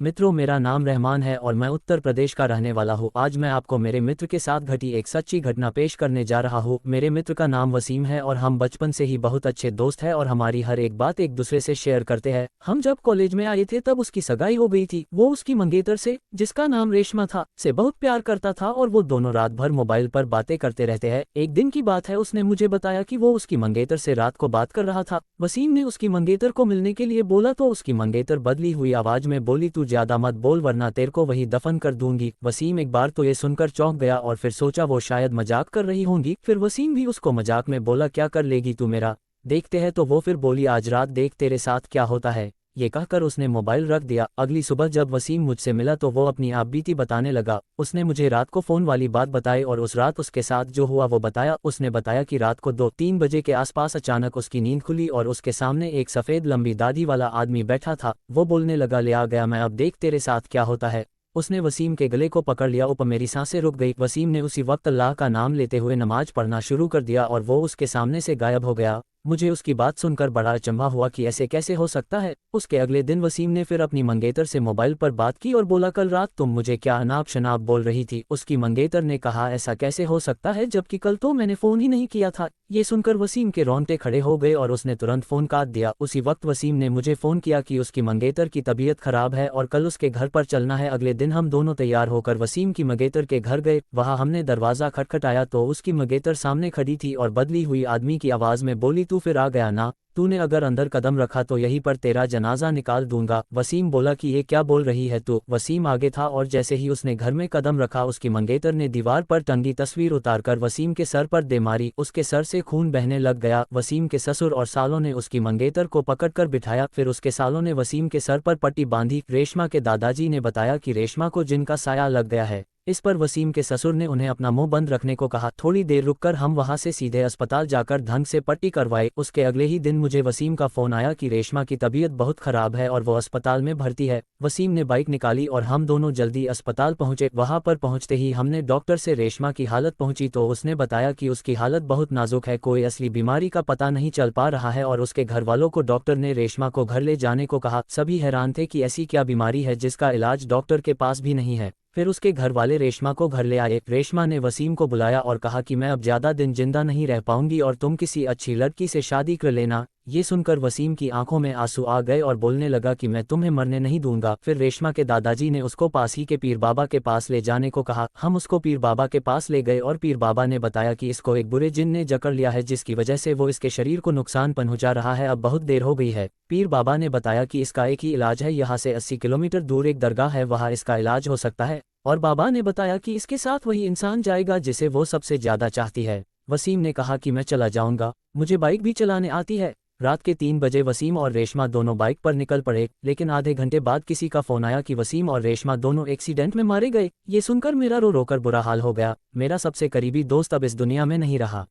मित्रों, मेरा नाम रहमान है और मैं उत्तर प्रदेश का रहने वाला हूँ। आज मैं आपको मेरे मित्र के साथ घटी एक सच्ची घटना पेश करने जा रहा हूँ। मेरे मित्र का नाम वसीम है और हम बचपन से ही बहुत अच्छे दोस्त हैं और हमारी हर एक बात एक दूसरे से शेयर करते हैं। हम जब कॉलेज में आए थे तब उसकी सगाई हो गई थी। वो उसकी मंगेतर से, जिसका नाम रेशमा था, से बहुत प्यार करता था और वो दोनों रात भर मोबाइल पर बातें करते रहते हैं। एक दिन की बात है, उसने मुझे बताया कि वो उसकी मंगेतर से रात को बात कर रहा था। वसीम ने उसकी मंगेतर को मिलने के लिए बोला तो उसकी मंगेतर बदली हुई आवाज में बोली, तू ज्यादा मत बोल वरना तेरे को वही दफन कर दूंगी। वसीम एक बार तो ये सुनकर चौंक गया और फिर सोचा वो शायद मजाक कर रही होंगी। फिर वसीम भी उसको मजाक में बोला, क्या कर लेगी तू मेरा, देखते हैं। तो वो फिर बोली, आज रात देख तेरे साथ क्या होता है। ये कहकर उसने मोबाइल रख दिया। अगली सुबह जब वसीम मुझसे मिला तो वो अपनी आपबीती बताने लगा। उसने मुझे रात को फ़ोन वाली बात बताई और उस रात उसके साथ जो हुआ वो बताया। उसने बताया कि रात को 2-3 बजे के आसपास अचानक उसकी नींद खुली और उसके सामने एक सफ़ेद लंबी दाढ़ी वाला आदमी बैठा था। वो बोलने लगा, ले आ गया मैं, अब देख तेरे साथ क्या होता है। उसने वसीम के गले को पकड़ लिया। मेरी सांसें रुक गई। वसीम ने उसी वक्त अल्लाह का नाम लेते हुए नमाज पढ़ना शुरू कर दिया और वो उसके सामने से गायब हो गया। मुझे उसकी बात सुनकर बड़ा अचंभा हुआ कि ऐसे कैसे हो सकता है। उसके अगले दिन वसीम ने फिर अपनी मंगेतर से मोबाइल पर बात की और बोला, कल रात तुम मुझे क्या अनाप शनाप बोल रही थी। उसकी मंगेतर ने कहा, ऐसा कैसे हो सकता है जबकि कल तो मैंने फ़ोन ही नहीं किया था। ये सुनकर वसीम के रोंगटे खड़े हो गए और उसने तुरंत फ़ोन काट दिया। उसी वक्त वसीम ने मुझे फ़ोन किया कि उसकी मंगेतर की तबीयत खराब है और कल उसके घर पर चलना है। अगले दिन हम दोनों तैयार होकर वसीम की मंगेतर के घर गए। वहाँ हमने दरवाज़ा खटखटाया तो उसकी मंगेतर सामने खड़ी थी और बदली हुई आदमी की आवाज़ में बोली, तू फिर आ गया ना, तूने अगर अंदर कदम रखा तो यहीं पर तेरा जनाजा निकाल दूंगा। वसीम बोला कि ये क्या बोल रही है तू। वसीम आगे था और जैसे ही उसने घर में कदम रखा उसकी मंगेतर ने दीवार पर टंगी तस्वीर उतारकर वसीम के सर पर दे मारी। उसके सर से खून बहने लग गया। वसीम के ससुर और सालों ने उसकी मंगेतर को पकड़कर बिठाया। फिर उसके सालों ने वसीम के सर पर पट्टी बांधी। रेशमा के दादाजी ने बताया कि रेशमा को जिन का साया लग गया है। इस पर वसीम के ससुर ने उन्हें अपना मुंह बंद रखने को कहा। थोड़ी देर रुककर हम वहां से सीधे अस्पताल जाकर ढंग से पट्टी करवाई। उसके अगले ही दिन मुझे वसीम का फ़ोन आया कि रेशमा की तबीयत बहुत ख़राब है और वो अस्पताल में भर्ती है। वसीम ने बाइक निकाली और हम दोनों जल्दी अस्पताल पहुंचे। वहां पर पहुंचते ही हमने डॉक्टर से रेशमा की हालत पूछी तो उसने बताया कि उसकी हालत बहुत नाजुक है, कोई असली बीमारी का पता नहीं चल पा रहा है और उसके घर वालों को डॉक्टर ने रेशमा को घर ले जाने को कहा। सभी हैरान थे कि ऐसी क्या बीमारी है जिसका इलाज डॉक्टर के पास भी नहीं है। फिर उसके घर वाले रेशमा को घर ले आए। रेशमा ने वसीम को बुलाया और कहा कि मैं अब ज़्यादा दिन जिंदा नहीं रह पाऊंगी और तुम किसी अच्छी लड़की से शादी कर लेना। ये सुनकर वसीम की आंखों में आंसू आ गए और बोलने लगा कि मैं तुम्हें मरने नहीं दूंगा। फिर रेशमा के दादाजी ने उसको पास ही के पीर बाबा के पास ले जाने को कहा। हम उसको पीर बाबा के पास ले गए और पीर बाबा ने बताया कि इसको एक बुरे जिन ने जकड़ लिया है जिसकी वजह से वो इसके शरीर को नुकसान पहुंचा रहा है। अब बहुत देर हो गई है। पीर बाबा ने बताया कि इसका एक ही इलाज है, यहाँ से 80 किलोमीटर दूर एक दरगाह है, वहाँ इसका इलाज हो सकता है। और बाबा ने बताया कि इसके साथ वही इंसान जाएगा जिसे वो सबसे ज्यादा चाहती है। वसीम ने कहा कि मैं चला जाऊंगा, मुझे बाइक भी चलाने आती है। रात के 3 बजे वसीम और रेशमा दोनों बाइक पर निकल पड़े, लेकिन आधे घंटे बाद किसी का फोन आया कि वसीम और रेशमा दोनों एक्सीडेंट में मारे गए। ये सुनकर मेरा रो रो कर बुरा हाल हो गया। मेरा सबसे करीबी दोस्त अब इस दुनिया में नहीं रहा।